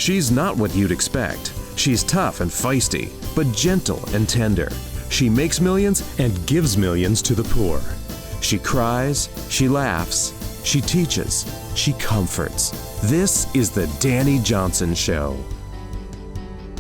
She's not what you'd expect. She's tough and feisty, but gentle and tender. She makes millions and gives millions to the poor. She cries, she laughs, she teaches, she comforts. This is the Dani Johnson Show.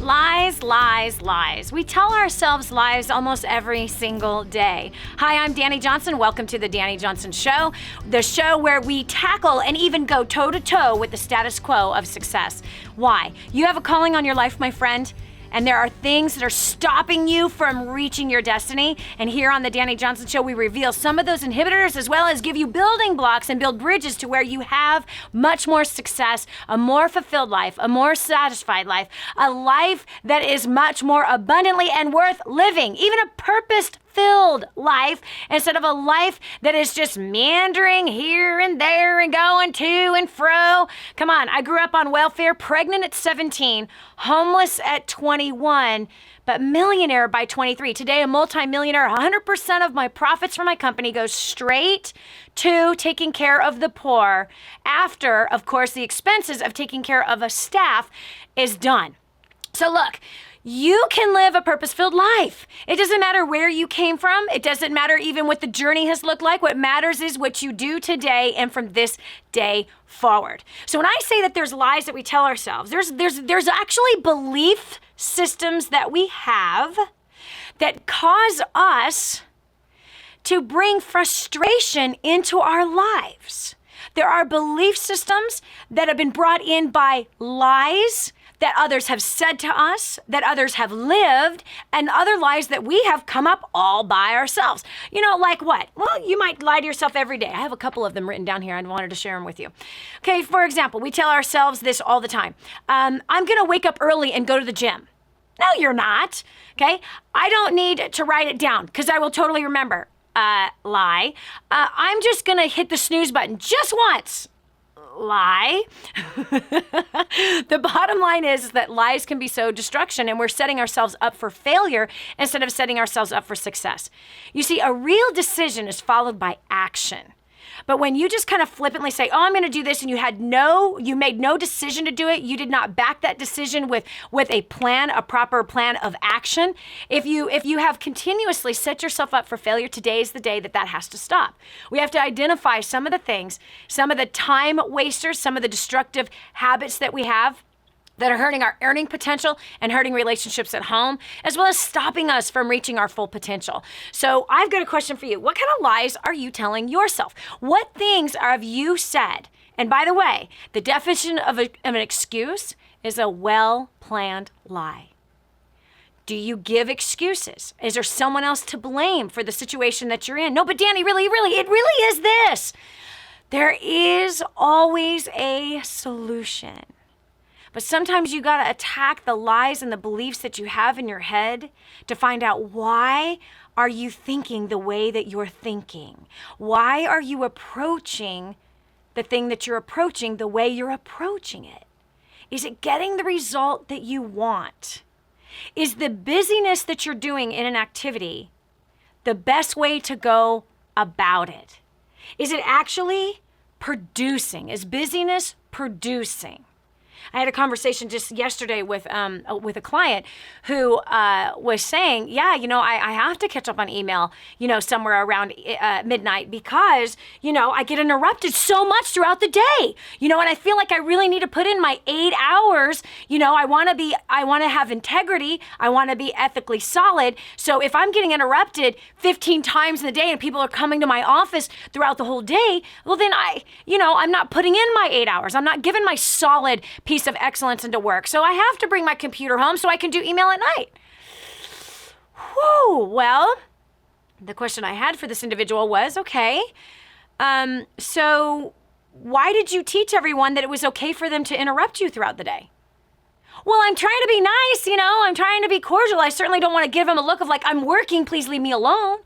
Lies, lies, lies. We tell ourselves lies almost every single day. Hi, I'm Dani Johnson. Welcome to the Dani Johnson Show, the show where we tackle and even go toe-to-toe with the status quo of success. Why? You have a calling on your life, my friend, and there are things that are stopping you from reaching your destiny. And here on the Dani Johnson Show, we reveal some of those inhibitors as well as give you building blocks and build bridges to where you have much more success, a more fulfilled life, a more satisfied life, a life that is much more abundantly and worth living, even a purpose-filled life instead of a life that is just meandering here and there and going to and fro. Come on, I grew up on welfare, pregnant at 17, homeless at 21, but millionaire by 23. Today, a multi-millionaire. 100% of my profits from my company goes straight to taking care of the poor after, of course, the expenses of taking care of a staff is done. So look, you can live a purpose-filled life. It doesn't matter where you came from. It doesn't matter even what the journey has looked like. What matters is what you do today and from this day forward. So when I say that there's lies that we tell ourselves, there's actually belief systems that we have that cause us to bring frustration into our lives. There are belief systems that have been brought in by lies that others have said to us, that others have lived, and other lies that we have come up all by ourselves. You know, like what? Well, you might lie to yourself every day. I have a couple of them written down here. I wanted to share them with you. Okay, for example, we tell ourselves this all the time. I'm going to wake up early and go to the gym. No, you're not. Okay, I don't need to write it down because I will totally remember. Lie. I'm just going to hit the snooze button just once. Lie. The bottom line is that lies can be so destruction, and we're setting ourselves up for failure instead of setting ourselves up for success. You see, a real decision is followed by action. But when you just kind of flippantly say, oh, I'm going to do this, and you made no decision to do it, you did not back that decision with a plan, a proper plan of action. If you have continuously set yourself up for failure, today is the day that has to stop. We have to identify some of the things, some of the time wasters, some of the destructive habits that we have that are hurting our earning potential and hurting relationships at home, as well as stopping us from reaching our full potential. So I've got a question for you. What kind of lies are you telling yourself? What things have you said? And by the way, the definition of an excuse is a well-planned lie. Do you give excuses? Is there someone else to blame for the situation that you're in? No, but Dani, really, it really is this. There is always a solution. But sometimes you got to attack the lies and the beliefs that you have in your head to find out, why are you thinking the way that you're thinking? Why are you approaching the thing that you're approaching the way you're approaching it? Is it getting the result that you want? Is the busyness that you're doing in an activity the best way to go about it? Is it actually producing? Is busyness producing? I had a conversation just yesterday with a client who was saying, yeah, I have to catch up on email, somewhere around midnight because, I get interrupted so much throughout the day, and I feel like I really need to put in my 8 hours. I want to have integrity. I want to be ethically solid. So if I'm getting interrupted 15 times in the day and people are coming to my office throughout the whole day, well, then I'm not putting in my 8 hours. I'm not giving my solid piece of excellence into work. So I have to bring my computer home so I can do email at night. Whew. Well, the question I had for this individual was, okay, so why did you teach everyone that it was okay for them to interrupt you throughout the day? Well, I'm trying to be nice, I'm trying to be cordial. I certainly don't want to give them a look of like, I'm working, please leave me alone.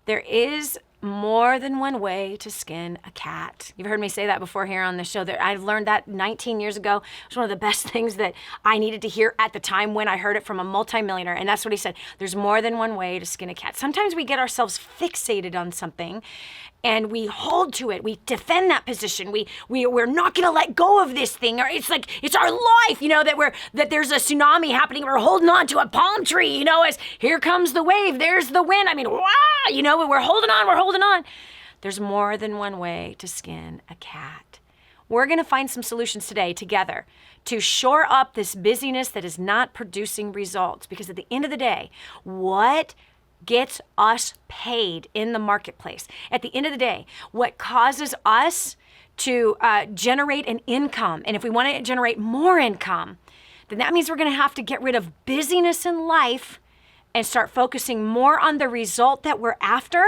There is more than one way to skin a cat. You've heard me say that before here on the show. That I've learned that 19 years ago. It was one of the best things that I needed to hear at the time when I heard it from a multi-millionaire. And that's what he said. There's more than one way to skin a cat. Sometimes we get ourselves fixated on something and we hold to it. We defend that position. We're not going to let go of this thing. Or it's like, it's our life, that there's a tsunami happening. We're holding on to a palm tree, as here comes the wave, there's the wind. I mean, wow, we're holding on. There's more than one way to skin a cat. We're going to find some solutions today together to shore up this busyness that is not producing results. Because at the end of the day, what gets us paid in the marketplace? At the end of the day, what causes us to generate an income, and if we want to generate more income, then that means we're going to have to get rid of busyness in life and start focusing more on the result that we're after,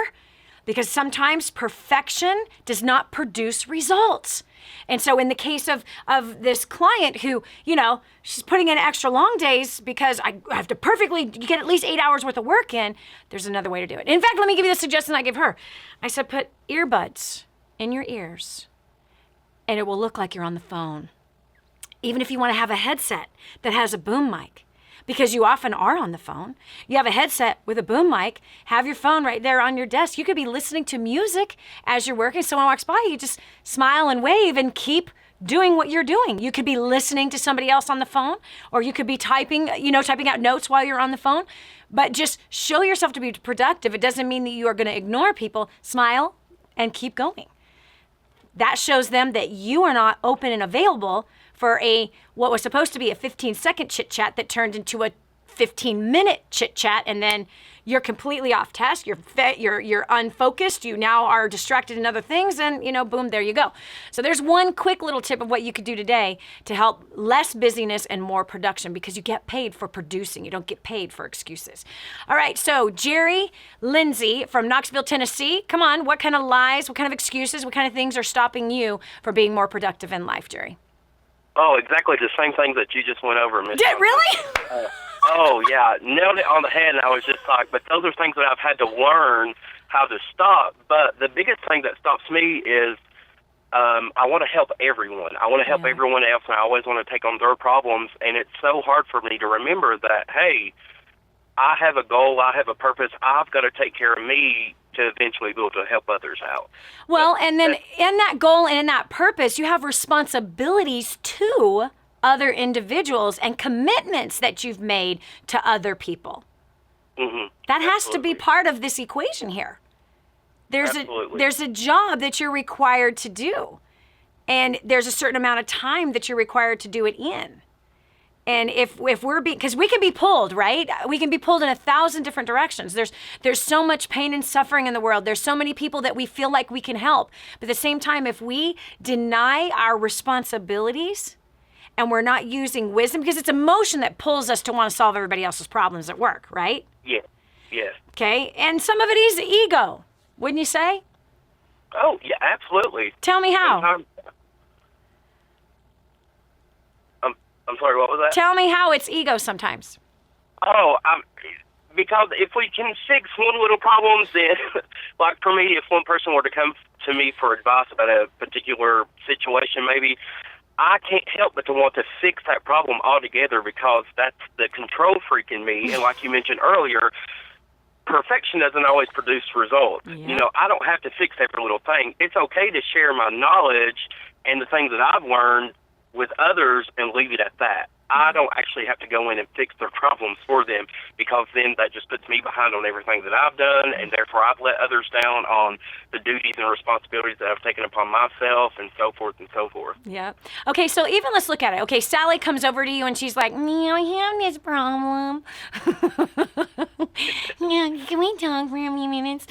because sometimes perfection does not produce results. And so in the case of this client who, she's putting in extra long days because I have to perfectly get at least 8 hours worth of work in, there's another way to do it. In fact, let me give you the suggestion I give her. I said, put earbuds in your ears and it will look like you're on the phone. Even if you want to have a headset that has a boom mic, because you often are on the phone. You have a headset with a boom mic, have your phone right there on your desk. You could be listening to music as you're working. Someone walks by, you just smile and wave and keep doing what you're doing. You could be listening to somebody else on the phone, or you could be typing out notes while you're on the phone. But just show yourself to be productive. It doesn't mean that you are going to ignore people. Smile and keep going. That shows them that you are not open and available for what was supposed to be a 15-second chit-chat that turned into a 15-minute chit-chat, and then you're completely off task, you're unfocused, you now are distracted in other things, and boom, there you go. So there's one quick little tip of what you could do today to help less busyness and more production, because you get paid for producing, you don't get paid for excuses. All right, so Jerry Lindsay from Knoxville, Tennessee, come on, what kind of lies, what kind of excuses, what kind of things are stopping you from being more productive in life, Jerry? Oh, exactly the same thing that you just went over, Miss. Did really? Oh, yeah. Nailed it on the head, and I was just like, but those are things that I've had to learn how to stop. But the biggest thing that stops me is I want to help everyone. I want to help everyone else, and I always want to take on their problems. And it's so hard for me to remember that, hey, I have a goal, I have a purpose, I've got to take care of me to eventually be able to help others out. Well, and then in that goal and in that purpose, you have responsibilities to other individuals and commitments that you've made to other people. Mm-hmm. That has to be part of this equation here. There's a job that you're required to do, and there's a certain amount of time that you're required to do it in. And if we're because we can be pulled, right? We can be pulled in 1,000 different directions. There's so much pain and suffering in the world. There's so many people that we feel like we can help. But at the same time, if we deny our responsibilities and we're not using wisdom, because it's emotion that pulls us to want to solve everybody else's problems at work, right? Yeah. Yes. Okay. And some of it is ego, wouldn't you say? Oh, yeah, absolutely. Tell me how. I'm sorry, what was that? Tell me how it's ego sometimes. Oh, because if we can fix one little problem, then, like for me, if one person were to come to me for advice about a particular situation, maybe I can't help but to want to fix that problem altogether, because that's the control freak in me. And like you mentioned earlier, perfection doesn't always produce results. Yeah. I don't have to fix every little thing. It's okay to share my knowledge and the things that I've learned with others and leave it at that. I don't actually have to go in and fix their problems for them, because then that just puts me behind on everything that I've done, and therefore I've let others down on the duties and responsibilities that I've taken upon myself, and so forth and so forth. Yeah. Okay, so even let's look at it. Okay, Sally comes over to you and she's like, I have this problem. Yeah, can we talk for a few minutes?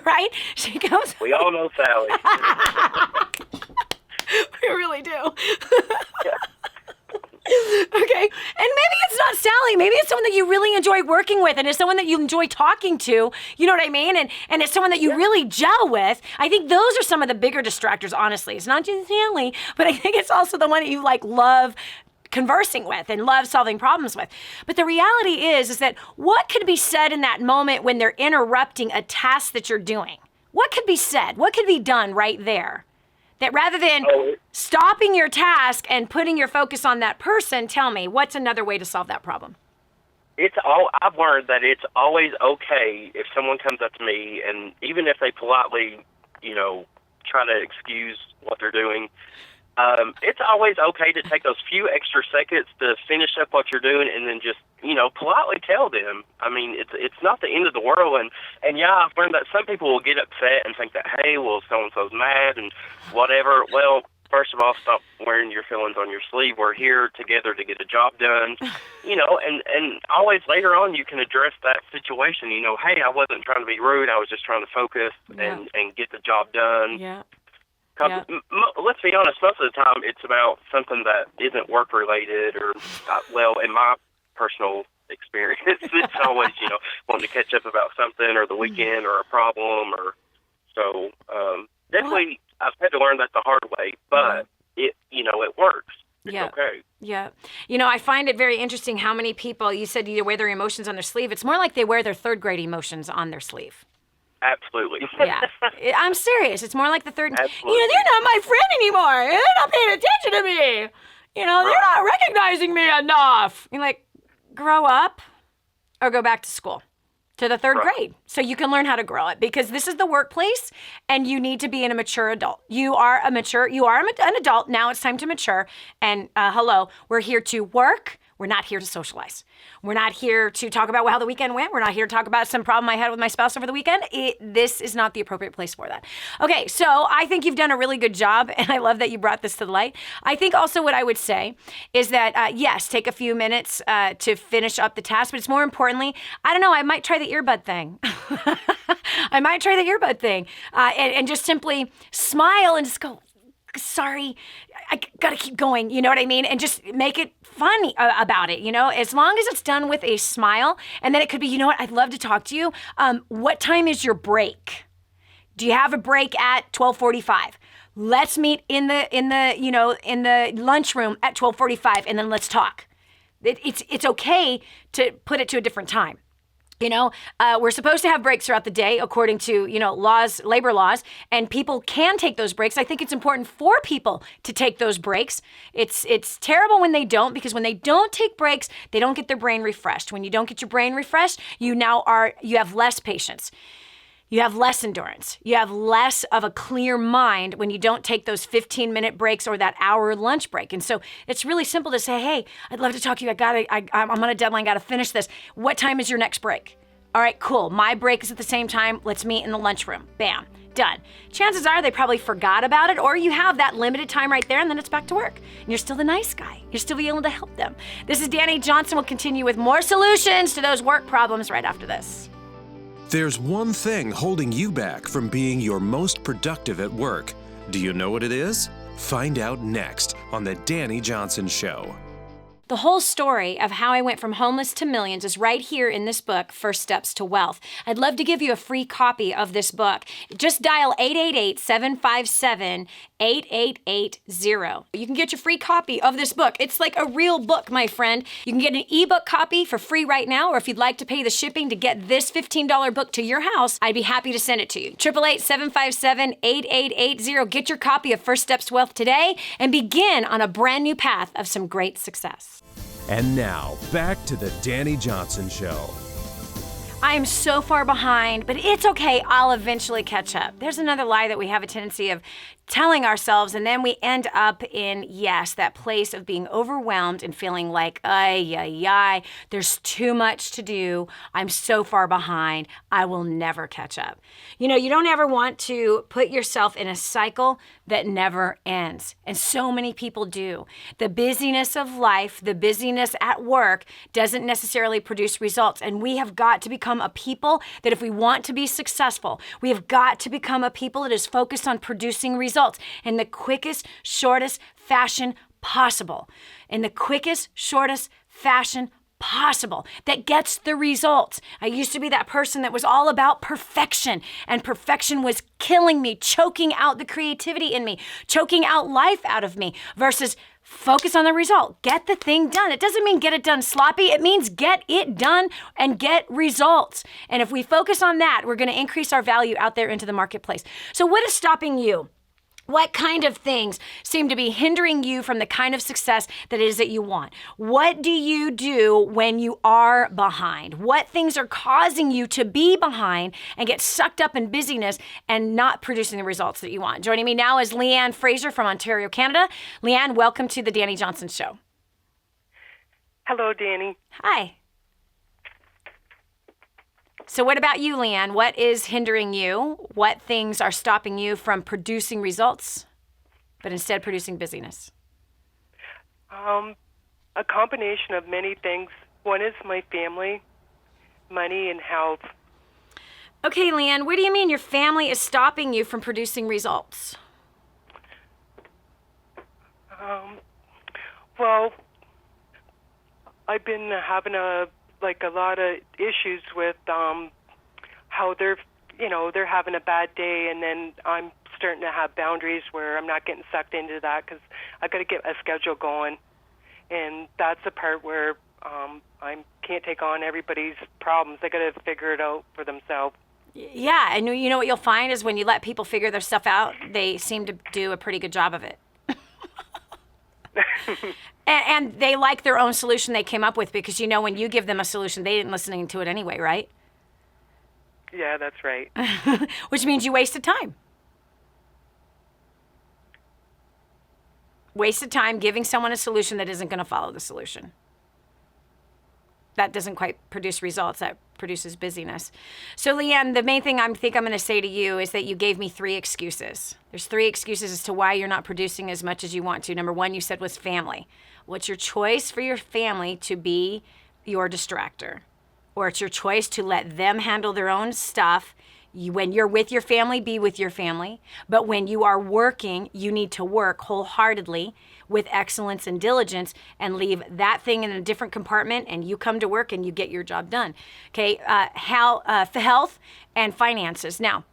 Right? She comes. We all know Sally. We really do. Okay, and maybe it's not Sally. Maybe it's someone that you really enjoy working with, and it's someone that you enjoy talking to. You know what I mean? And it's someone that you really gel with. I think those are some of the bigger distractors, honestly. It's not just Sally, but I think it's also the one that you love conversing with and love solving problems with. But the reality is that what could be said in that moment when they're interrupting a task that you're doing? What could be said? What could be done right there? That rather than stopping your task and putting your focus on that person, tell me, what's another way to solve that problem? I've learned that it's always okay if someone comes up to me, and even if they politely, try to excuse what they're doing. It's always okay to take those few extra seconds to finish up what you're doing and then just, politely tell them. I mean, it's not the end of the world. And yeah, I've learned that some people will get upset and think that, hey, well, so-and-so's mad and whatever. Well, first of all, stop wearing your feelings on your sleeve. We're here together to get a job done, and always later on you can address that situation. Hey, I wasn't trying to be rude. I was just trying to focus and get the job done. Yeah. Because let's be honest, most of the time it's about something that isn't work-related or, in my personal experience, it's always, wanting to catch up about something or the weekend or a problem so definitely I've had to learn that the hard way, but it works. It's okay. Yeah. I find it very interesting how many people, you said you wear their emotions on their sleeve. It's more like they wear their third grade emotions on their sleeve. Absolutely. Yeah. I'm serious. It's more like the third. Absolutely. They're not my friend anymore. They're not paying attention to me. They're not recognizing me enough. You're like, grow up or go back to school to the third grade so you can learn how to grow it, because this is the workplace and you need to be a mature adult. You are an adult. Now it's time to mature. And hello, we're here to work. We're not here to socialize. We're not here to talk about how the weekend went. We're not here to talk about some problem I had with my spouse over the weekend. This is not the appropriate place for that. Okay, so I think you've done a really good job, and I love that you brought this to the light. I think also what I would say is that, yes, take a few minutes to finish up the task, but it's more importantly, I don't know, I might try the earbud thing. And just simply smile and just go, sorry, I gotta keep going, you know what I mean? And just make it funny about it, as long as it's done with a smile. And then it could be, you know what, I'd love to talk to you. What time is your break? Do you have a break at 12:45? Let's meet in the lunchroom at 12:45 and then let's talk. It's okay to put it to a different time. We're supposed to have breaks throughout the day according to, labor laws, and people can take those breaks. I think it's important for people to take those breaks. It's terrible when they don't, because when they don't take breaks, they don't get their brain refreshed. When you don't get your brain refreshed, you have less patience. You have less endurance. You have less of a clear mind when you don't take those 15-minute breaks or that hour lunch break. And so it's really simple to say, hey, I'd love to talk to you. I'm on a deadline, got to finish this. What time is your next break? All right, cool. My break is at the same time. Let's meet in the lunchroom. Bam, done. Chances are they probably forgot about it, or you have that limited time right there and then it's back to work. And you're still the nice guy. You're still able to help them. This is Dani Johnson. We'll continue with more solutions to those work problems right after this. There's one thing holding you back from being your most productive at work. Do you know what it is? Find out next on The Dani Johnson Show. The whole story of how I went from homeless to millions is right here in this book, First Steps to Wealth. I'd love to give you a free copy of this book. Just dial 888-757-8880. You can get your free copy of this book. It's like a real book, my friend. You can get an ebook copy for free right now, or if you'd like to pay the shipping to get this $15 book to your house, I'd be happy to send it to you. 888-757-8880. Get your copy of First Steps to Wealth today and begin on a brand new path of some great success. And now, back to The Dani Johnson Show. I'm so far behind, but it's okay. I'll eventually catch up. There's another lie that we have a tendency of telling ourselves, and then we end up in, yes, that place of being overwhelmed and feeling like, there's too much to do. I'm so far behind. I will never catch up. You don't ever want to put yourself in a cycle that never ends. And so many people do. The busyness of life, the busyness at work doesn't necessarily produce results. And we have got to become a people that, if we want to be successful, we have got to become a people that is focused on producing results in the quickest, shortest fashion possible. That gets the results. I used to be that person that was all about perfection, and perfection was killing me, choking out the creativity in me, choking out life out of me, versus focus on the result. Get the thing done. It doesn't mean get it done sloppy. It means get it done and get results. And if we focus on that, we're going to increase our value out there into the marketplace. So what is stopping you What kind of things seem to be hindering you from the kind of success that it is that you want? What do you do when you are behind? What things are causing you to be behind and get sucked up in busyness and not producing the results that you want? Joining me now is Leanne Fraser from Ontario, Canada. Leanne, welcome to the Dani Johnson Show. Hello, Dani. Hi. So what about you, Leanne? What is hindering you? What things are stopping you from producing results, but instead producing busyness? A combination of many things. One is my family, money, and health. Okay, Leanne, what do you mean your family is stopping you from producing results? Well, I've been having a lot of issues with how they're having a bad day, and then I'm starting to have boundaries where I'm not getting sucked into that because I got to get a schedule going, and that's the part where I can't take on everybody's problems. They got to figure it out for themselves. Yeah, and you know what you'll find is when you let people figure their stuff out, they seem to do a pretty good job of it. And they like their own solution they came up with because, you know, when you give them a solution, they didn't listen to it anyway, right? Yeah, that's right. Which means you wasted time. Wasted time giving someone a solution that isn't going to follow the solution. That doesn't quite produce results. That produces busyness. So, Leanne, the main thing I think I'm going to say to you is that you gave me 3 excuses. There's 3 excuses as to why you're not producing as much as you want to. Number 1, you said was family. Well, it's your choice for your family to be your distractor, or it's your choice to let them handle their own stuff. When you're with your family, be with your family. But when you are working, you need to work wholeheartedly with excellence and diligence and leave that thing in a different compartment, and you come to work and you get your job done. Okay, health and finances. Now,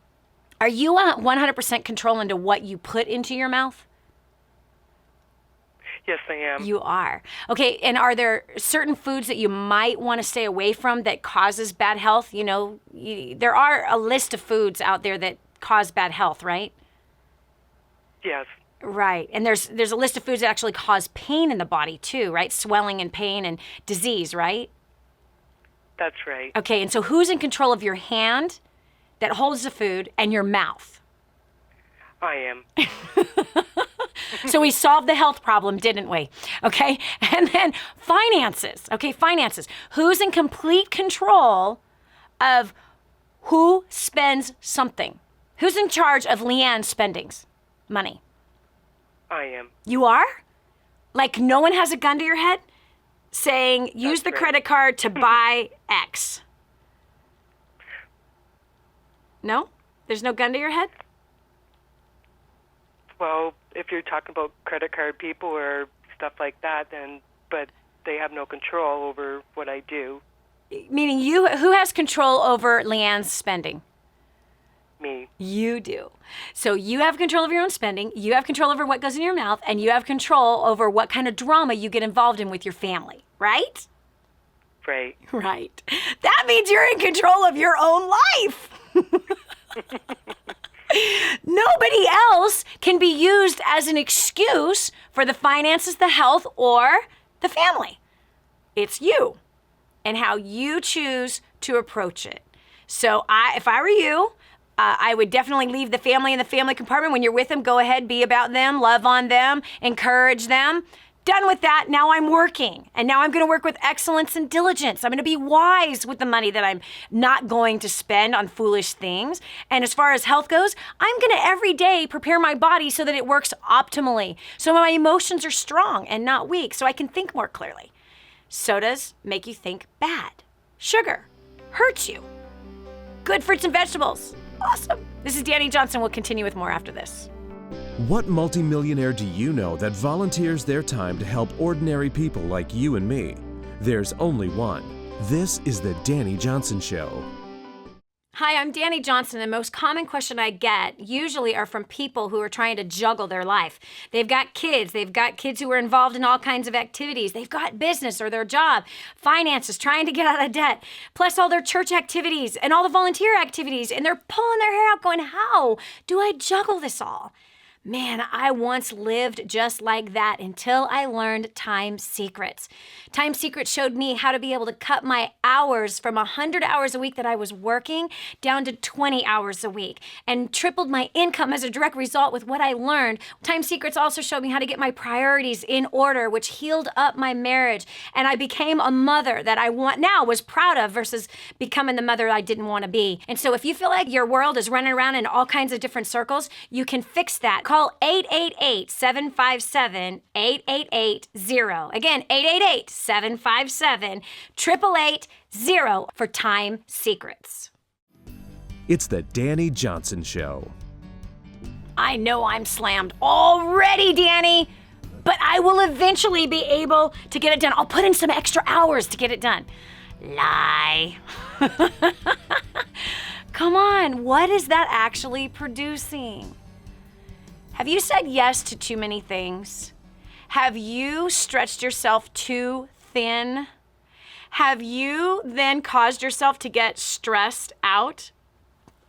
are you 100% control into what you put into your mouth? Yes, I am. You are. Okay, and are there certain foods that you might want to stay away from that causes bad health? You know, there are a list of foods out there that cause bad health, right? Yes. Right, and there's a list of foods that actually cause pain in the body too, right? Swelling and pain and disease, right? That's right. Okay, and so who's in control of your hand that holds the food and your mouth? I am. So we solved the health problem, didn't we? Okay, and then finances. Okay, finances. Who's in complete control of who spends something? Who's in charge of Leanne's spendings? Money. I am. You are? Like no one has a gun to your head saying, use the credit card to buy X. No? There's no gun to your head? Well, if you're talking about credit card people or stuff like that, but they have no control over what I do. Meaning who has control over Leanne's spending? Me. You do. So you have control of your own spending, you have control over what goes in your mouth, and you have control over what kind of drama you get involved in with your family, right? Right. Right. That means you're in control of your own life. Nobody else can be used as an excuse for the finances, the health, or the family. It's you and how you choose to approach it. So if I were you, I would definitely leave the family in the family compartment. When you're with them, go ahead, be about them, love on them, encourage them. Done with that, now I'm working. And now I'm going to work with excellence and diligence. I'm going to be wise with the money that I'm not going to spend on foolish things. And as far as health goes, I'm going to every day prepare my body so that it works optimally. So my emotions are strong and not weak, so I can think more clearly. Sodas make you think bad. Sugar hurts you. Good fruits and vegetables. Awesome. This is Dani Johnson. We'll continue with more after this. What multimillionaire do you know that volunteers their time to help ordinary people like you and me? There's only one. This is the Dani Johnson Show. Hi, I'm Dani Johnson. The most common question I get usually are from people who are trying to juggle their life. They've got kids who are involved in all kinds of activities. They've got business or their job, finances, trying to get out of debt, plus all their church activities and all the volunteer activities. And they're pulling their hair out going, how do I juggle this all? Man, I once lived just like that until I learned Time Secrets. Time Secrets showed me how to be able to cut my hours from 100 hours a week that I was working down to 20 hours a week and tripled my income as a direct result with what I learned. Time Secrets also showed me how to get my priorities in order, which healed up my marriage. And I became a mother that I was proud of versus becoming the mother I didn't want to be. And so if you feel like your world is running around in all kinds of different circles, you can fix that. Call 888-757-8880. Again, 888-757-8880 for Time Secrets. It's the Dani Johnson Show. I know I'm slammed already, Dani, but I will eventually be able to get it done. I'll put in some extra hours to get it done. Lie. Come on, what is that actually producing? Have you said yes to too many things? Have you stretched yourself too thin? Have you then caused yourself to get stressed out?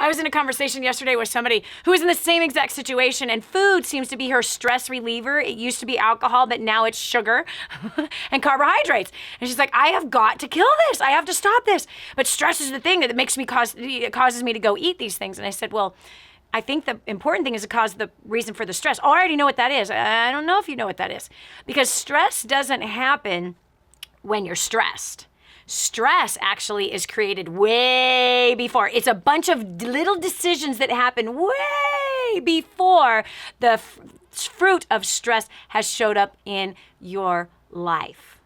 I was in a conversation yesterday with somebody who was in the same exact situation, and food seems to be her stress reliever. It used to be alcohol, but now it's sugar and carbohydrates. And she's like, I have got to kill this. I have to stop this. But stress is the thing that causes me to go eat these things. And I said, well, I think the important thing is to cause the reason for the stress. Oh, I already know what that is. I don't know if you know what that is. Because stress doesn't happen when you're stressed. Stress actually is created way before. It's a bunch of little decisions that happen way before the fruit of stress has showed up in your life.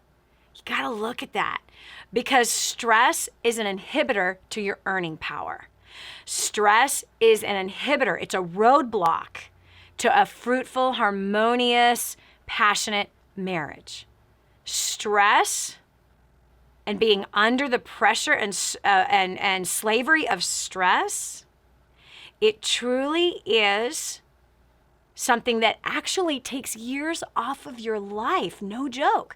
You got to look at that, because stress is an inhibitor to your earning power. Stress is an inhibitor. It's a roadblock to a fruitful, harmonious, passionate marriage. Stress and being under the pressure and slavery of stress, it truly is something that actually takes years off of your life. No joke.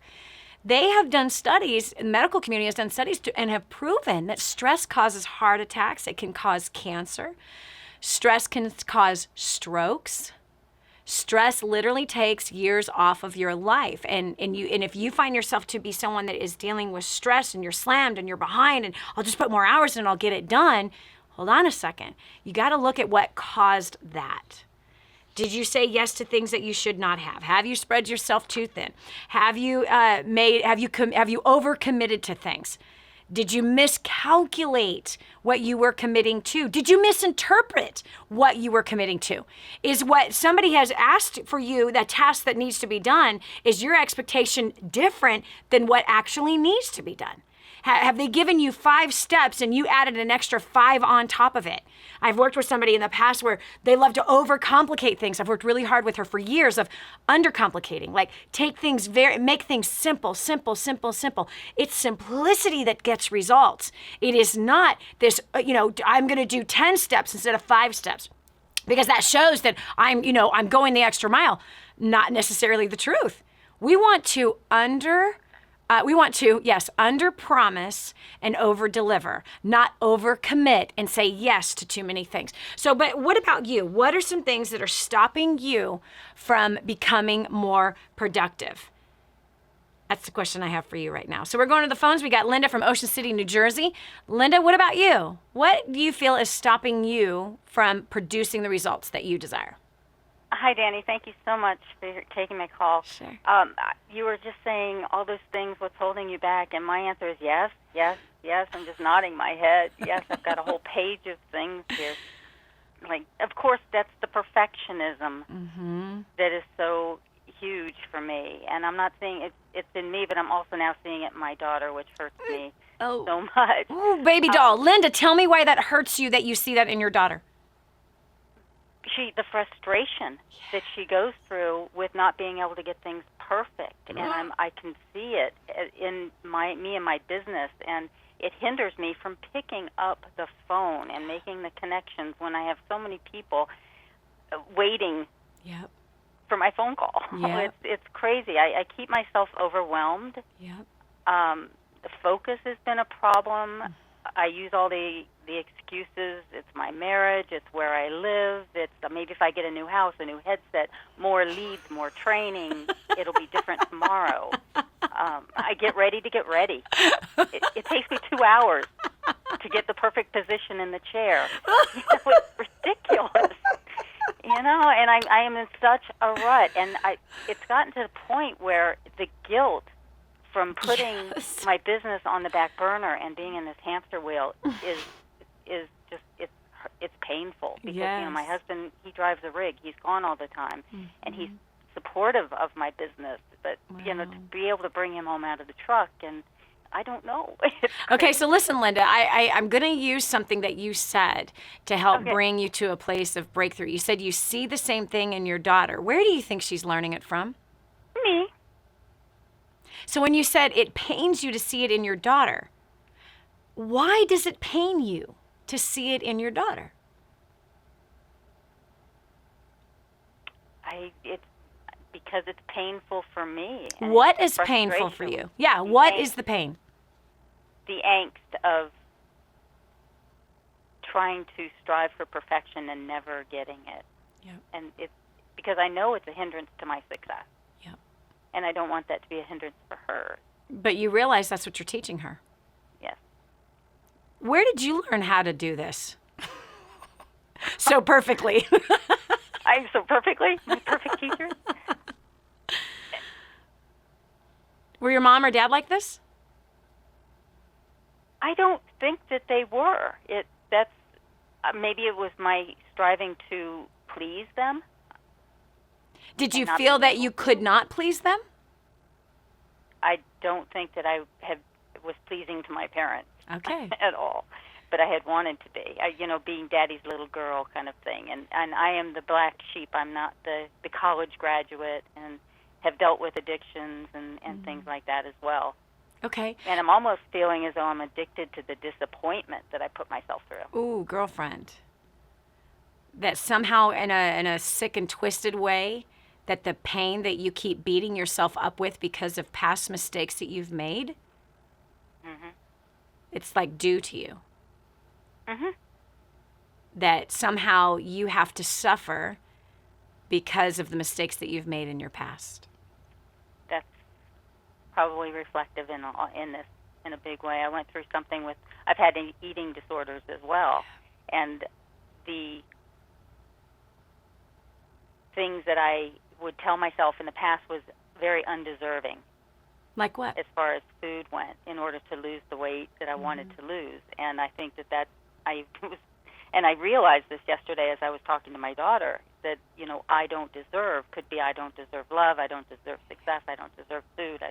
They have done studies, the medical community has done studies and have proven that stress causes heart attacks. It can cause cancer. Stress can cause strokes. Stress literally takes years off of your life. And if you find yourself to be someone that is dealing with stress and you're slammed and you're behind and I'll just put more hours in and I'll get it done, hold on a second. You got to look at what caused that. Did you say yes to things that you should not have? Have you spread yourself too thin? Have you overcommitted to things? Did you miscalculate what you were committing to? Did you misinterpret what you were committing to? Is what somebody has asked for you, the task that needs to be done, is your expectation different than what actually needs to be done? Have they given you 5 steps and you added an extra 5 on top of it? I've worked with somebody in the past where they love to overcomplicate things. I've worked really hard with her for years of undercomplicating, like make things simple, simple, simple, simple. It's simplicity that gets results. It is not this, I'm going to do 10 steps instead of 5 steps, because that shows that I'm going the extra mile. Not necessarily the truth. We want to under promise and over deliver, not over commit and say yes to too many things. So, but what about you? What are some things that are stopping you from becoming more productive? That's the question I have for you right now. So we're going to the phones. We got Linda from Ocean City, New Jersey. Linda, what about you? What do you feel is stopping you from producing the results that you desire? Hi, Dani. Thank you so much for taking my call. Sure. You were just saying all those things, what's holding you back, and my answer is yes, yes, yes. I'm just nodding my head. Yes, I've got a whole page of things here. Like, of course, that's the perfectionism that is so huge for me. And I'm not saying it's in me, but I'm also now seeing it in my daughter, which hurts me so much. Oh, baby doll. Linda, tell me why that hurts you that you see that in your daughter. The frustration that she goes through with not being able to get things perfect, and I can see it in me and my business, and it hinders me from picking up the phone and making the connections when I have so many people waiting for my phone call. Yep. It's crazy. I keep myself overwhelmed. Yep. The focus has been a problem. I use all the excuses. It's my marriage. It's where I live. It's maybe if I get a new house, a new headset, more leads, more training, it'll be different tomorrow. I get ready to get ready. It takes me 2 hours to get the perfect position in the chair. It's ridiculous. And I am in such a rut. And it's gotten to the point where the guilt from putting my business on the back burner and being in this hamster wheel is just it's painful because my husband, he drives a rig, he's gone all the time, and he's supportive of my business, but to be able to bring him home out of the truck, and I don't know. Okay, so listen, Linda, I'm going to use something that you said to help bring you to a place of breakthrough. You said you see the same thing in your daughter. Where do you think she's learning it from? Me. So when you said it pains you to see it in your daughter, why does it pain you to see it in your daughter? It's because it's painful for me. What is painful for you? Yeah, what is the pain? The angst of trying to strive for perfection and never getting it. Yeah. And it's because I know it's a hindrance to my success. And I don't want that to be a hindrance for her. But you realize that's what you're teaching her. Yes. Where did you learn how to do this? So perfectly. I'm so perfectly? My perfect teacher? Were your mom or dad like this? I don't think that they were. Maybe it was my striving to please them. Did you feel that you could not please them? I don't think that I was pleasing to my parents okay. at all, but I had wanted to be. Being daddy's little girl kind of thing. And I am the black sheep. I'm not the college graduate, and have dealt with addictions and things like that as well. Okay. And I'm almost feeling as though I'm addicted to the disappointment that I put myself through. Ooh, girlfriend. That somehow in a sick and twisted way, that the pain that you keep beating yourself up with because of past mistakes that you've made, it's like due to you. That somehow you have to suffer because of the mistakes that you've made in your past. That's probably reflective in this in a big way. I went through something I've had eating disorders as well, and the things that I would tell myself in the past was very undeserving. Like what? As far as food went, in order to lose the weight that I wanted to lose. And I think and I realized this yesterday as I was talking to my daughter, that, I don't deserve, could be I don't deserve love, I don't deserve success, I don't deserve food,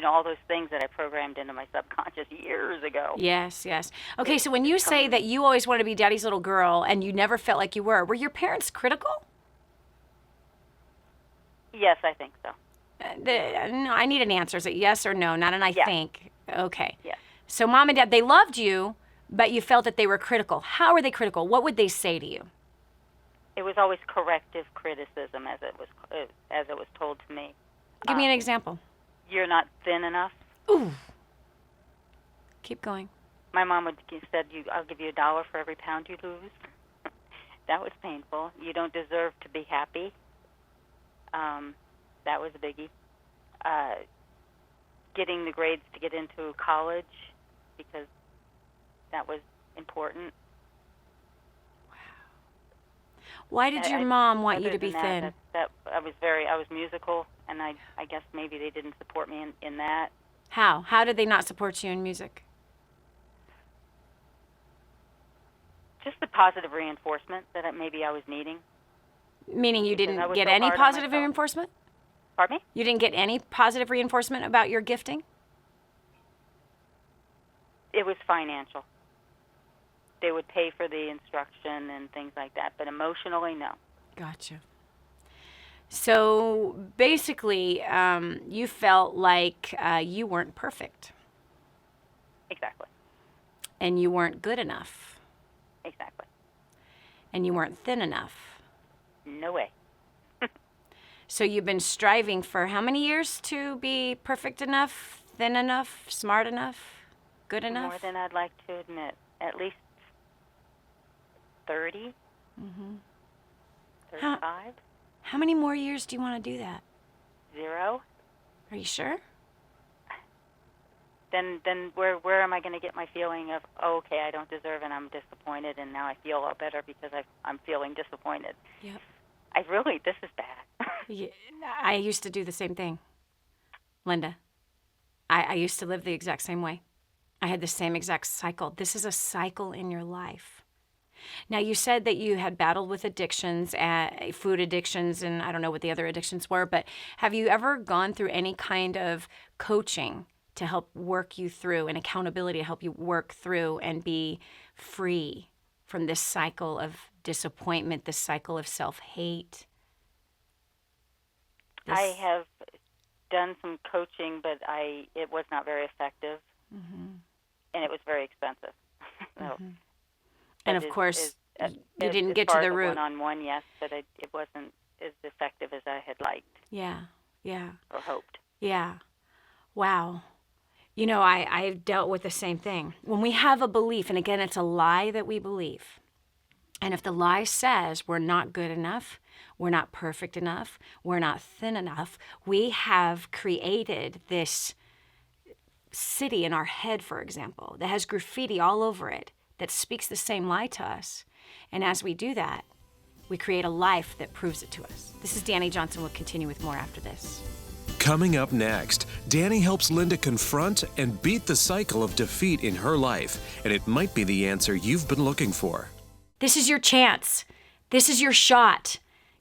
all those things that I programmed into my subconscious years ago. Yes. Okay, so when you say that you always wanted to be daddy's little girl and you never felt like you were your parents critical? Yes, I think so. No, I need an answer. Is it yes or no? Not an I think. Okay. Yes. So mom and dad, they loved you, but you felt that they were critical. How were they critical? What would they say to you? It was always corrective criticism, as it was told to me. Give me an example. You're not thin enough. Ooh. Keep going. My mom said, I'll give you $1 for every pound you lose. That was painful. You don't deserve to be happy. That was a biggie. Getting the grades to get into college, because that was important. Wow. Why did your mom want you to be thin? I was musical, and I guess maybe they didn't support me in that. How? How did they not support you in music? Just the positive reinforcement that maybe I was needing. Meaning you didn't get any positive reinforcement? Pardon me? You didn't get any positive reinforcement about your gifting? It was financial. They would pay for the instruction and things like that, but emotionally, no. Gotcha. So basically, you felt like you weren't perfect. Exactly. And you weren't good enough. Exactly. And you weren't thin enough. No way. So you've been striving for how many years to be perfect enough, thin enough, smart enough, good enough? More than I'd like to admit. at least 30, 35, How many more years do you want to do that? 0. Are you sure? Then where am I going to get my feeling of, oh, okay, I don't deserve it, I'm disappointed, and now I feel all better because I'm feeling disappointed. Yep. This is bad. Yeah, I used to do the same thing, Linda. I used to live the exact same way. I had the same exact cycle. This is a cycle in your life. Now, you said that you had battled with addictions, food addictions, and I don't know what the other addictions were, but have you ever gone through any kind of coaching to help work you through, and accountability to help you work through and be free from this cycle of disappointment, this cycle of self-hate? I have done some coaching, but it was not very effective, and it was very expensive. So, and of course, you didn't get to the root. One-on-one, yes, but it wasn't as effective as I had liked. Yeah, or hoped. Yeah. Wow. You know, I've dealt with the same thing. When we have a belief, and again, it's a lie that we believe. And if the lie says we're not good enough, we're not perfect enough, we're not thin enough, we have created this city in our head, for example, that has graffiti all over it that speaks the same lie to us. And as we do that, we create a life that proves it to us. This is Dani Johnson. We'll continue with more after this. Coming up next, Dani helps Linda confront and beat the cycle of defeat in her life, and it might be the answer you've been looking for. This is your chance. This is your shot.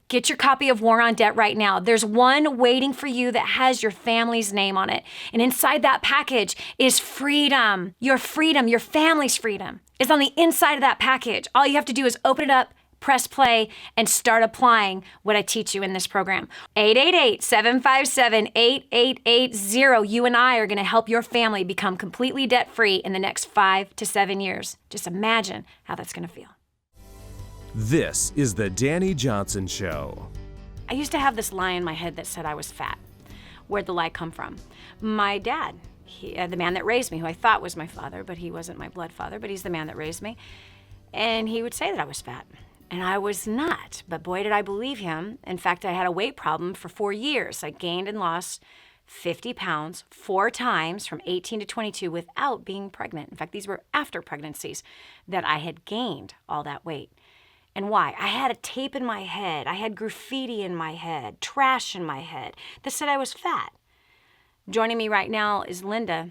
Get your copy of War on Debt right now. There's one waiting for you that has your family's name on it. And inside that package is freedom. Your family's freedom is on the inside of that package. All you have to do is open it up, press play, and start applying what I teach you in this program. 888-757-8880. You and I are going to help your family become completely debt-free in the next 5 to 7 years. Just imagine how that's going to feel. This is the Dani Johnson Show. I used to have this lie in my head that said I was fat. Where'd the lie come from? My dad, the man that raised me, who I thought was my father, but he wasn't my blood father, but he's the man that raised me. And he would say that I was fat. And I was not, but boy, did I believe him. In fact, I had a weight problem for 4 years. I gained and lost 50 pounds 4 times from 18 to 22 without being pregnant. In fact, these were after pregnancies that I had gained all that weight. And why? I had a tape in my head. I had graffiti in my head, trash in my head that said I was fat. Joining me right now is Linda,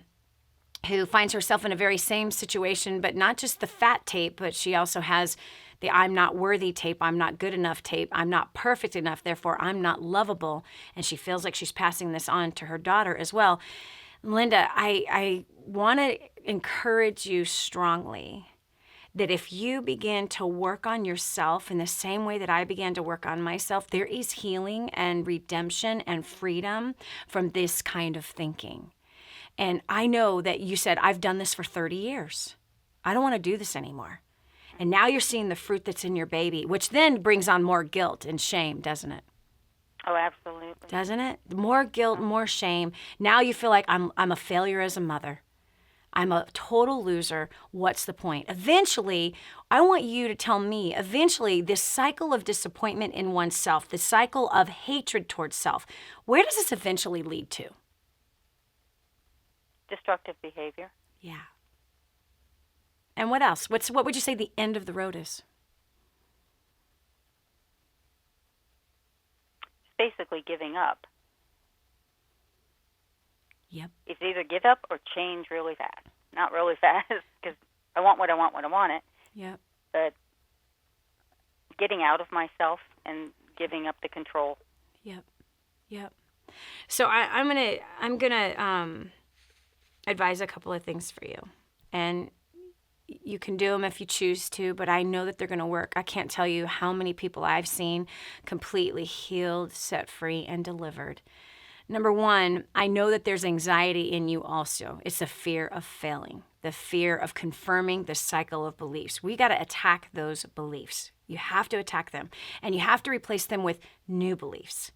who finds herself in a very same situation, but not just the fat tape, but she also has the I'm not worthy tape, I'm not good enough tape, I'm not perfect enough, therefore I'm not lovable. And she feels like she's passing this on to her daughter as well. Linda, I want to encourage you strongly that if you begin to work on yourself in the same way that I began to work on myself, there is healing and redemption and freedom from this kind of thinking. And I know that you said, I've done this for 30 years. I don't want to do this anymore. And now you're seeing the fruit that's in your baby, which then brings on more guilt and shame, doesn't it? Oh, absolutely. Doesn't it? More guilt, more shame. Now you feel like I'm a failure as a mother. I'm a total loser. What's the point? Eventually, I want you to tell me, eventually, this cycle of disappointment in oneself, the cycle of hatred towards self, where does this eventually lead to? Destructive behavior. Yeah. And what else? What would you say the end of the road is? Basically giving up. Yep. It's either give up or change really fast. Not really fast, because I want what I want when I want it. Yep. But getting out of myself and giving up the control. Yep. Yep. So I'm gonna advise a couple of things for you, and you can do them if you choose to, but I know that they're going to work. I can't tell you how many people I've seen completely healed, set free, and delivered. Number one, I know that there's anxiety in you also. It's the fear of failing, the fear of confirming the cycle of beliefs. We got to attack those beliefs. You have to attack them, and you have to replace them with new beliefs.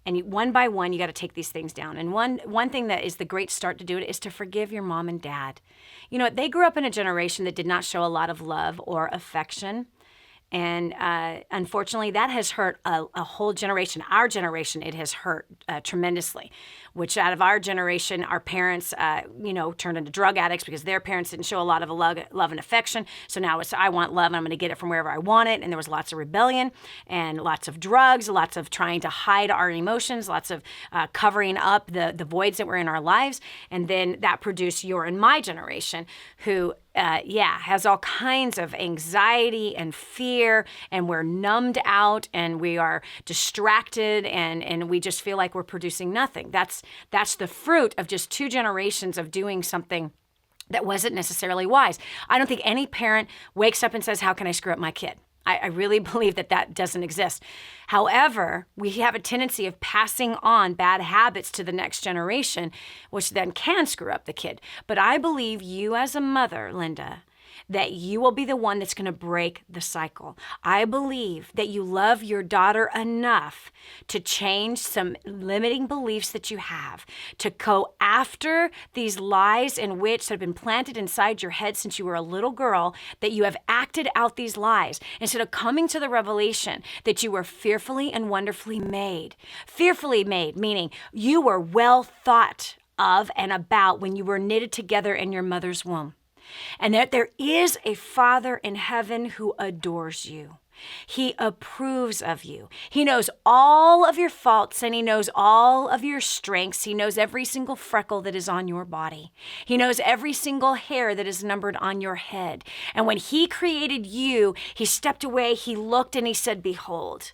And one by one, you got to take these things down. And one thing that is the great start to do it is to forgive your mom and dad. You know, they grew up in a generation that did not show a lot of love or affection. And unfortunately, that has hurt a whole generation. Our generation, it has hurt tremendously, which out of our generation, our parents, turned into drug addicts because their parents didn't show a lot of love and affection. So now it's, I want love and I'm going to get it from wherever I want it. And there was lots of rebellion and lots of drugs, lots of trying to hide our emotions, lots of covering up the voids that were in our lives. And then that produced your and my generation who has all kinds of anxiety and fear, and we're numbed out and we are distracted and we just feel like we're producing nothing. That's the fruit of just 2 generations of doing something that wasn't necessarily wise. I don't think any parent wakes up and says, how can I screw up my kid? I really believe that doesn't exist. However, we have a tendency of passing on bad habits to the next generation, which then can screw up the kid. But I believe you as a mother, Linda, that you will be the one that's going to break the cycle. I believe that you love your daughter enough to change some limiting beliefs that you have, to go after these lies in which have been planted inside your head since you were a little girl, that you have acted out these lies instead of coming to the revelation that you were fearfully and wonderfully made. Fearfully made, meaning you were well thought of and about when you were knitted together in your mother's womb. And that there is a Father in heaven who adores you. He approves of you. He knows all of your faults and he knows all of your strengths. He knows every single freckle that is on your body. He knows every single hair that is numbered on your head. And when he created you, he stepped away, he looked and he said, behold,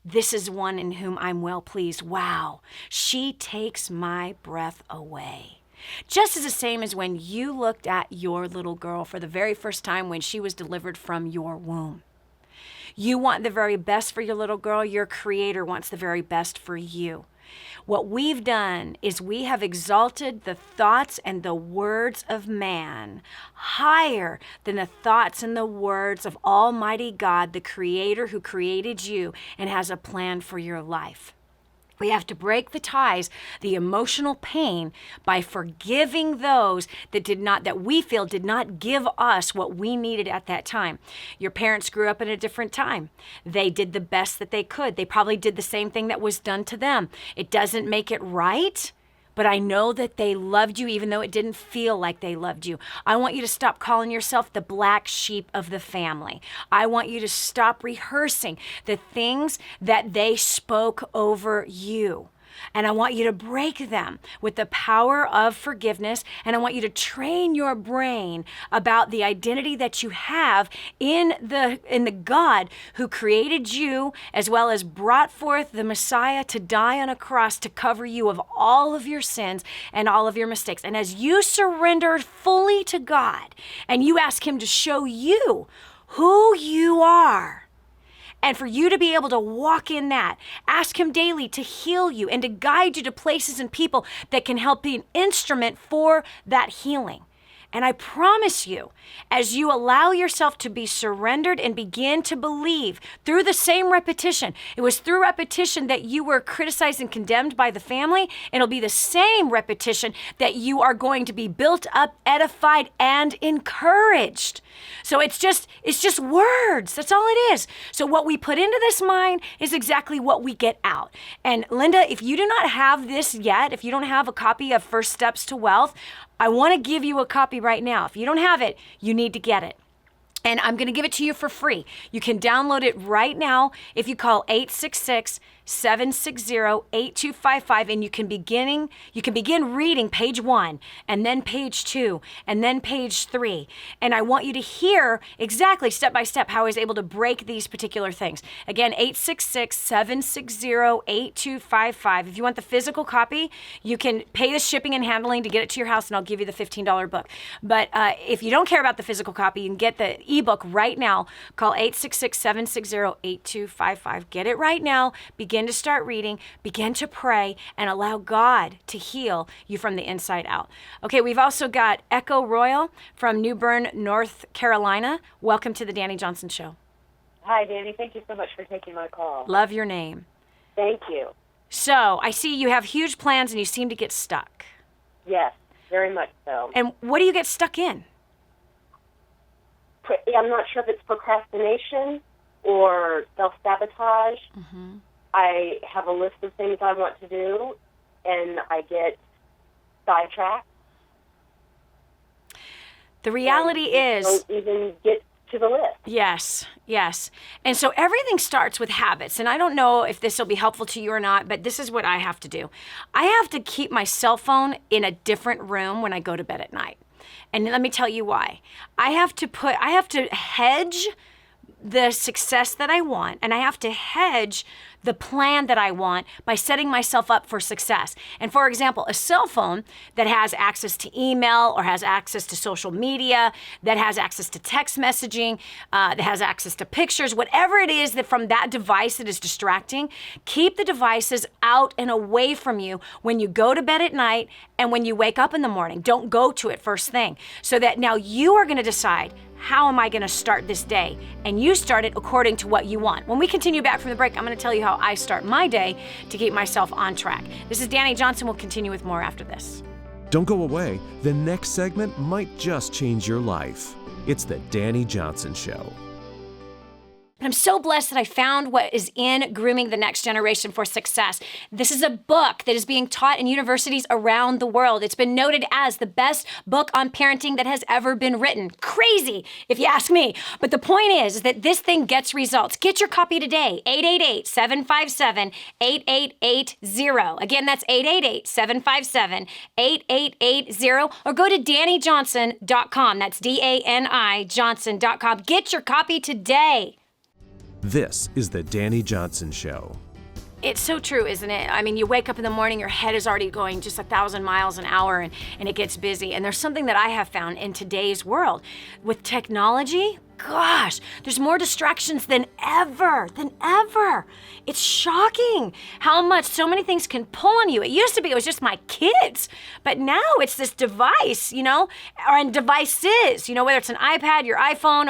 this is one in whom I'm well pleased. Wow, she takes my breath away. Just as the same as when you looked at your little girl for the very first time when she was delivered from your womb. You want the very best for your little girl. Your Creator wants the very best for you. What we've done is we have exalted the thoughts and the words of man higher than the thoughts and the words of Almighty God, the Creator who created you and has a plan for your life. We have to break the ties, the emotional pain, by forgiving those that we feel did not give us what we needed at that time. Your parents grew up in a different time. They did the best that they could. They probably did the same thing that was done to them. It doesn't make it right, but I know that they loved you even though it didn't feel like they loved you. I want you to stop calling yourself the black sheep of the family. I want you to stop rehearsing the things that they spoke over you. And I want you to break them with the power of forgiveness. And I want you to train your brain about the identity that you have in the God who created you, as well as brought forth the Messiah to die on a cross to cover you of all of your sins and all of your mistakes. And as you surrender fully to God and you ask him to show you who you are, and for you to be able to walk in that, ask him daily to heal you and to guide you to places and people that can help be an instrument for that healing. And I promise you, as you allow yourself to be surrendered and begin to believe through the same repetition, it was through repetition that you were criticized and condemned by the family. It'll be the same repetition that you are going to be built up, edified, and encouraged. So it's just words. That's all it is. So what we put into this mind is exactly what we get out. And Linda, if you do not have this yet, if you don't have a copy of First Steps to Wealth, I want to give you a copy right now. If you don't have it, you need to get it. And I'm going to give it to you for free. You can download it right now if you call 866-760-8255, and you can begin reading page 1 and then page 2 and then page 3. And I want you to hear exactly step by step how I was able to break these particular things. Again, 866-760-8255. If you want the physical copy, you can pay the shipping and handling to get it to your house, and I'll give you the $15 book. But if you don't care about the physical copy, you can get the ebook right now. Call 866-760-8255. Get it right now. Begin to start reading, begin to pray, and allow God to heal you from the inside out. Okay, we've also got Echo Royal from New Bern, North Carolina. Welcome to the Dani Johnson Show. Hi, Dani. Thank you so much for taking my call. Love your name. Thank you. So I see you have huge plans and you seem to get stuck. Yes, very much so. And what do you get stuck in? I'm not sure if it's procrastination or self-sabotage. Mm-hmm. I have a list of things I want to do, and I get sidetracked. The reality is... don't even get to the list. Yes, yes. And so everything starts with habits. And I don't know if this will be helpful to you or not, but this is what I have to do. I have to keep my cell phone in a different room when I go to bed at night. And let me tell you why. I have to hedge the success that I want, and I have to hedge the plan that I want by setting myself up for success. And for example, a cell phone that has access to email or has access to social media, that has access to text messaging, that has access to pictures, whatever it is that from that device that is distracting, keep the devices out and away from you when you go to bed at night and when you wake up in the morning. Don't go to it first thing, so that now you are going to decide, how am I going to start this day? And you start it according to what you want. When we continue back from the break, I'm going to tell you how I start my day to keep myself on track. This is Dani Johnson. We'll continue with more after this. Don't go away. The next segment might just change your life. It's the Dani Johnson Show. And I'm so blessed that I found what is in Grooming the Next Generation for Success. This is a book that is being taught in universities around the world. It's been noted as the best book on parenting that has ever been written. Crazy, if you ask me. But the point is that this thing gets results. Get your copy today, 888-757-8880. Again, that's 888-757-8880. Or go to DaniJohnson.com. That's D-A-N-I Johnson.com. Get your copy today. This is the Dani Johnson Show. It's so true, isn't it? I mean, you wake up in the morning, your head is already going just 1,000 miles an hour, and it gets busy. And there's something that I have found in today's world. With technology, gosh, there's more distractions than ever. It's shocking how much so many things can pull on you. It used to be it was just my kids, but now it's this device, and devices, whether it's an iPad, your iPhone,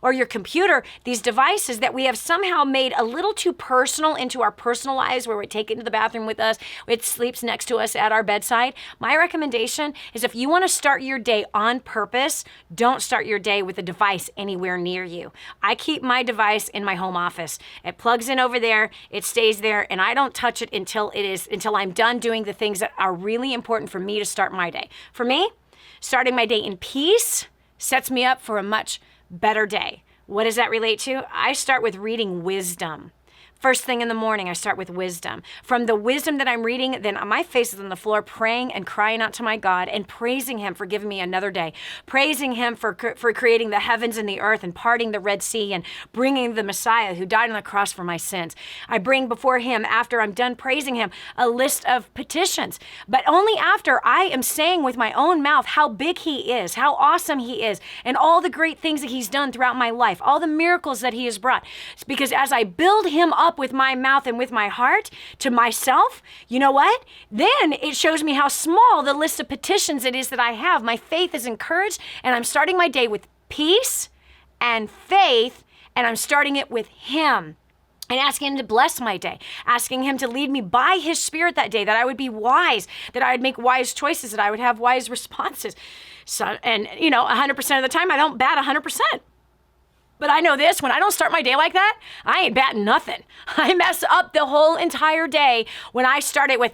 or your computer, these devices that we have somehow made a little too personal into our personal lives, where we take it into the bathroom with us, it sleeps next to us at our bedside. My recommendation is, if you want to start your day on purpose, don't start your day with a device anywhere near you. I keep my device in my home office. It plugs in over there, it stays there, and I don't touch it until I'm done doing the things that are really important for me to start my day. For me, starting my day in peace sets me up for a much better day. What does that relate to? I start with reading wisdom. First thing in the morning, I start with wisdom. From the wisdom that I'm reading, then my face is on the floor praying and crying out to my God and praising Him for giving me another day. Praising Him for creating the heavens and the earth and parting the Red Sea and bringing the Messiah who died on the cross for my sins. I bring before Him, after I'm done praising Him, a list of petitions. But only after I am saying with my own mouth how big He is, how awesome He is, and all the great things that He's done throughout my life, all the miracles that He has brought. It's because as I build Him up with my mouth and with my heart to myself, you know what? Then it shows me how small the list of petitions it is that I have. My faith is encouraged, and I'm starting my day with peace and faith, and I'm starting it with Him. And asking Him to bless my day, asking Him to lead me by His Spirit that day, that I would be wise, that I would make wise choices, that I would have wise responses. So, and 100% of the time, I don't bat 100%. But I know this, when I don't start my day like that, I ain't batting nothing. I mess up the whole entire day when I start it with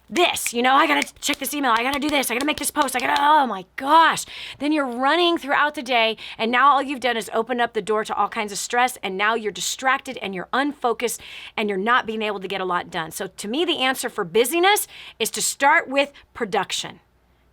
this, I gotta check this email, I gotta do this, I gotta make this post, oh my gosh. Then you're running throughout the day, and now all you've done is open up the door to all kinds of stress, and now you're distracted and you're unfocused and you're not being able to get a lot done. So to me, the answer for busyness is to start with production.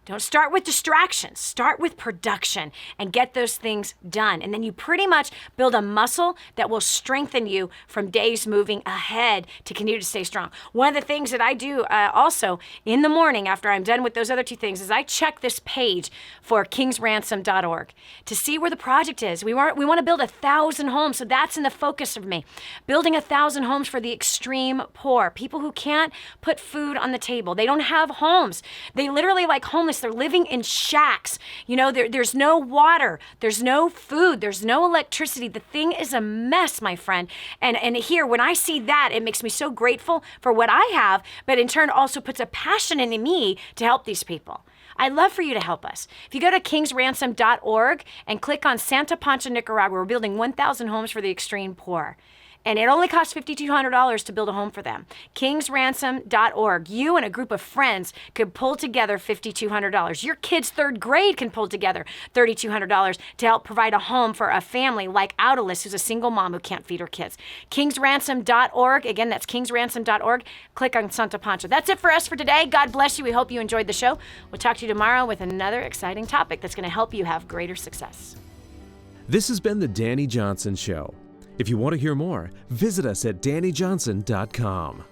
Don't start with distractions. Start with production and get those things done. And then you pretty much build a muscle that will strengthen you from days moving ahead to continue to stay strong. One of the things that I do also in the morning after I'm done with those other two things is I check this page for kingsransom.org to see where the project is. We want to build 1,000 homes, so that's in the focus of me. Building 1,000 homes for the extreme poor, people who can't put food on the table. They don't have homes. They literally, like homeless homeless. They're living in shacks. You know, there's no water. There's no food. There's no electricity. The thing is a mess, my friend. And here, when I see that, it makes me so grateful for what I have, but in turn also puts a passion in me to help these people. I'd love for you to help us. If you go to kingsransom.org and click on Santa Pancha, Nicaragua, we're building 1,000 homes for the extreme poor. And it only costs $5,200 to build a home for them. kingsransom.org. You and a group of friends could pull together $5,200. Your kid's third grade can pull together $3,200 to help provide a home for a family like Audalis, who's a single mom who can't feed her kids. kingsransom.org. Again, that's kingsransom.org. Click on Santa Pancha. That's it for us for today. God bless you. We hope you enjoyed the show. We'll talk to you tomorrow with another exciting topic that's going to help you have greater success. This has been the Dani Johnson Show. If you want to hear more, visit us at DaniJohnson.com.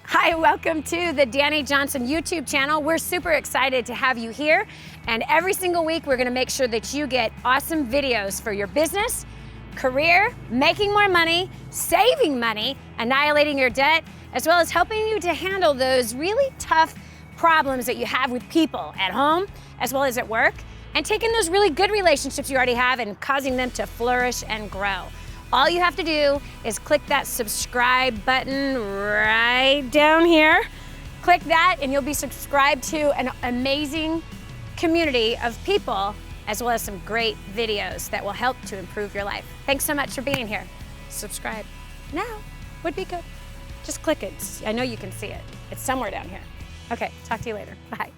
Hi, welcome to the Dani Johnson YouTube channel. We're super excited to have you here. And every single week, we're going to make sure that you get awesome videos for your business, career, making more money, saving money, annihilating your debt, as well as helping you to handle those really tough problems that you have with people at home, as well as at work, and taking those really good relationships you already have and causing them to flourish and grow. All you have to do is click that subscribe button right down here. Click that and you'll be subscribed to an amazing community of people, as well as some great videos that will help to improve your life. Thanks so much for being here. Subscribe now would be good. Just click it. I know you can see it. It's somewhere down here. Okay, talk to you later. Bye.